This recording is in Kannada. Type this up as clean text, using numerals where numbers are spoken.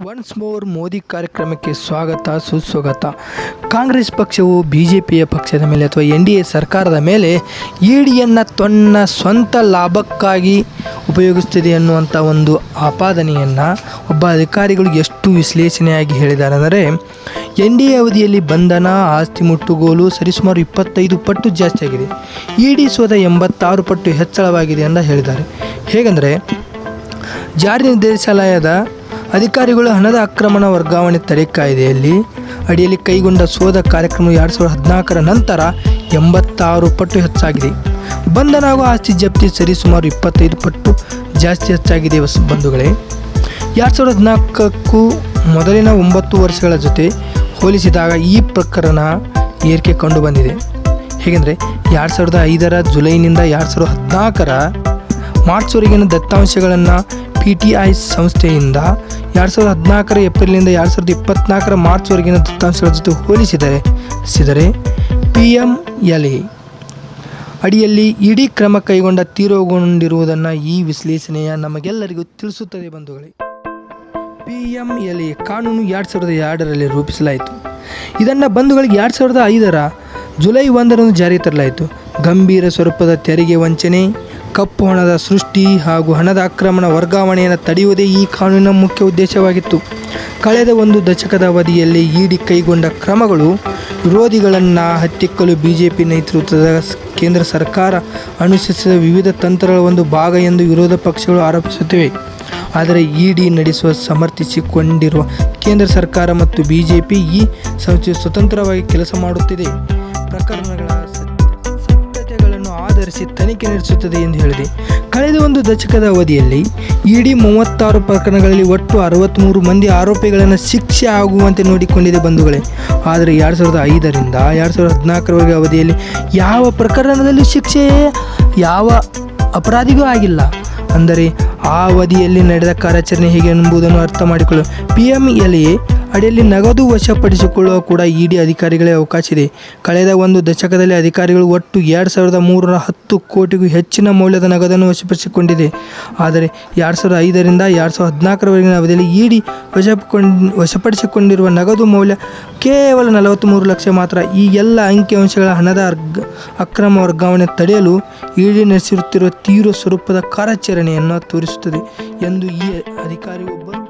ಒನ್ಸ್ ಮೋರ್ ಮೋದಿ ಕಾರ್ಯಕ್ರಮಕ್ಕೆ ಸ್ವಾಗತ ಸುಸ್ವಾಗತ. ಕಾಂಗ್ರೆಸ್ ಪಕ್ಷವು ಬಿಜೆಪಿಯ ಪಕ್ಷದ ಮೇಲೆ ಅಥವಾ NDA ಸರ್ಕಾರದ ಮೇಲೆ ಇಡಿಯನ್ನು ತನ್ನ ಸ್ವಂತ ಲಾಭಕ್ಕಾಗಿ ಉಪಯೋಗಿಸ್ತಿದೆ ಅನ್ನುವಂಥ ಒಂದು ಆಪಾದನೆಯನ್ನು ಒಬ್ಬ ಅಧಿಕಾರಿಗಳು ಎಷ್ಟು ವಿಶ್ಲೇಷಣೆಯಾಗಿ ಹೇಳಿದ್ದಾರೆ ಅಂದರೆ, NDA ಅವಧಿಯಲ್ಲಿ ಬಂಧನ, ಆಸ್ತಿ ಮುಟ್ಟುಗೋಲು ಸರಿಸುಮಾರು 25 ಪಟ್ಟು ಜಾಸ್ತಿ ಆಗಿದೆ. ಇಡಿ ಸ್ವತಃ 86 ಪಟ್ಟು ಹೆಚ್ಚಳವಾಗಿದೆ ಅಂತ ಹೇಳಿದ್ದಾರೆ. ಹೇಗೆಂದರೆ, ಜಾರಿ ನಿರ್ದೇಶನಾಲಯದ ಅಧಿಕಾರಿಗಳು ಹಣದ ಅಕ್ರಮ ವರ್ಗಾವಣೆ ತಡೆ ಕಾಯ್ದೆಯಲ್ಲಿ ಅಡಿಯಲ್ಲಿ ಕೈಗೊಂಡ ಶೋಧ ಕಾರ್ಯಕ್ರಮ 2014 ನಂತರ 86 ಪಟ್ಟು ಹೆಚ್ಚಾಗಿದೆ. ಬಂಧನ ಹಾಗೂ ಆಸ್ತಿ ಜಪ್ತಿ ಸರಿಸುಮಾರು 25 ಪಟ್ಟು ಜಾಸ್ತಿ ಹೆಚ್ಚಾಗಿದೆ. ಬಂಧುಗಳೇ, 2014ಕ್ಕೂ ಮೊದಲಿನ 9 ವರ್ಷಗಳ ಜೊತೆ ಹೋಲಿಸಿದಾಗ ಈ ಪ್ರಕರಣ ಏರಿಕೆ ಕಂಡುಬಂದಿದೆ. ಹೇಗೆಂದರೆ, 2005ರ ಜುಲೈನಿಂದ 2014ರ ಮಾರ್ಚ್ವರೆಗಿನ ದತ್ತಾಂಶಗಳನ್ನು PTI ಸಂಸ್ಥೆಯಿಂದ 2014ರ ಏಪ್ರಿಲ್ನಿಂದ 2024ರ ಮಾರ್ಚ್ವರೆಗಿನ ದತ್ತಾಂಶಗಳ ಜೊತೆ ಹೋಲಿಸಿದರೆ PMLA ಅಡಿಯಲ್ಲಿ ಇಡಿ ಕ್ರಮ ಕೈಗೊಂಡ ತೀವ್ರಗೊಂಡಿರುವುದನ್ನು ಈ ವಿಶ್ಲೇಷಣೆಯ ನಮಗೆಲ್ಲರಿಗೂ ತಿಳಿಸುತ್ತದೆ. ಬಂಧುಗಳೇ, PMLA ಕಾನೂನು 2002ರಲ್ಲಿ ರೂಪಿಸಲಾಯಿತು. ಇದನ್ನು ಬಂಧುಗಳಿಗೆ 2005ರ ಜುಲೈ 1ರಂದು ಜಾರಿಗೆ ತರಲಾಯಿತು. ಗಂಭೀರ ಸ್ವರೂಪದ ತೆರಿಗೆ ವಂಚನೆ, ಕಪ್ಪು ಹಣದ ಸೃಷ್ಟಿ ಹಾಗೂ ಹಣದ ಅಕ್ರಮ ವರ್ಗಾವಣೆಯನ್ನು ತಡೆಯುವುದೇ ಈ ಕಾನೂನಿನ ಮುಖ್ಯ ಉದ್ದೇಶವಾಗಿತ್ತು. ಕಳೆದ ಒಂದು ದಶಕದ ಅವಧಿಯಲ್ಲಿ ಇಡಿ ಕೈಗೊಂಡ ಕ್ರಮಗಳು ವಿರೋಧಿಗಳನ್ನು ಹತ್ತಿಕ್ಕಲು ಬಿಜೆಪಿ ನೇತೃತ್ವದ ಕೇಂದ್ರ ಸರ್ಕಾರ ಅನುಸರಿಸಿದ ವಿವಿಧ ತಂತ್ರಗಳ ಒಂದು ಭಾಗ ಎಂದು ವಿರೋಧ ಪಕ್ಷಗಳು ಆರೋಪಿಸುತ್ತಿವೆ. ಆದರೆ ಇಡಿ ನಡೆಸುವ ಸಮರ್ಥಿಸಿಕೊಂಡಿರುವ ಕೇಂದ್ರ ಸರ್ಕಾರ ಮತ್ತು ಬಿಜೆಪಿ ಈ ಸಂಸ್ಥೆ ಸ್ವತಂತ್ರವಾಗಿ ಕೆಲಸ ಮಾಡುತ್ತಿದೆ. ಪ್ರಕರಣಗಳ ಸತ್ಯತೆಗಳನ್ನು ಆಧರಿಸಿ ತನಿಖೆ ನಡೆಸುತ್ತದೆ ಎಂದು ಹೇಳಿದೆ. ಕಳೆದ ಒಂದು ದಶಕದ ಅವಧಿಯಲ್ಲಿ ಇಡಿ 36 ಪ್ರಕರಣಗಳಲ್ಲಿ ಒಟ್ಟು 63 ಮಂದಿ ಆರೋಪಿಗಳನ್ನು ಶಿಕ್ಷೆ ಆಗುವಂತೆ ನೋಡಿಕೊಂಡಿದೆ. ಬಂಧುಗಳೇ, ಆದರೆ 2005ರಿಂದ 2014ರವರೆಗೆ ಅವಧಿಯಲ್ಲಿ ಯಾವ ಪ್ರಕರಣದಲ್ಲಿ ಶಿಕ್ಷೆ ಯಾವ ಅಪರಾಧಿಗೂ ಆಗಿಲ್ಲ. ಅಂದರೆ ಆ ಅವಧಿಯಲ್ಲಿ ನಡೆದ ಕಾರ್ಯಾಚರಣೆ ಹೇಗೆ ಎಂಬುದನ್ನು ಅರ್ಥ ಮಾಡಿಕೊಳ್ಳಲು PMLA ಅಡಿಯಲ್ಲಿ ನಗದು ವಶಪಡಿಸಿಕೊಳ್ಳುವ ಕೂಡ ಇಡಿ ಅಧಿಕಾರಿಗಳೇ ಅವಕಾಶ ಇದೆ. ಕಳೆದ ಒಂದು ದಶಕದಲ್ಲಿ ಅಧಿಕಾರಿಗಳು ಒಟ್ಟು 2310 ಕೋಟಿಗೂ ಹೆಚ್ಚಿನ ಮೌಲ್ಯದ ನಗದನ್ನು ವಶಪಡಿಸಿಕೊಂಡಿದೆ. ಆದರೆ 2005ರಿಂದ 2014ರವರೆಗಿನ ಅವಧಿಯಲ್ಲಿ ಇಡಿ ವಶಪಡಿಸಿಕೊಂಡಿರುವ ನಗದು ಮೌಲ್ಯ ಕೇವಲ 43 ಲಕ್ಷ ಮಾತ್ರ. ಈ ಎಲ್ಲ ಅಂಕಿಅಂಶಗಳ ಹಣದ ಅಕ್ರಮ ವರ್ಗಾವಣೆ ತಡೆಯಲು ಇಡಿ ನಡೆಸಿರುತ್ತಿರುವ ತೀವ್ರ ಸ್ವರೂಪದ ಕಾರ್ಯಾಚರಣೆಯನ್ನು ತೋರಿಸುತ್ತದೆ ಎಂದು ಈ ಅಧಿಕಾರಿಯೊಬ್ಬರು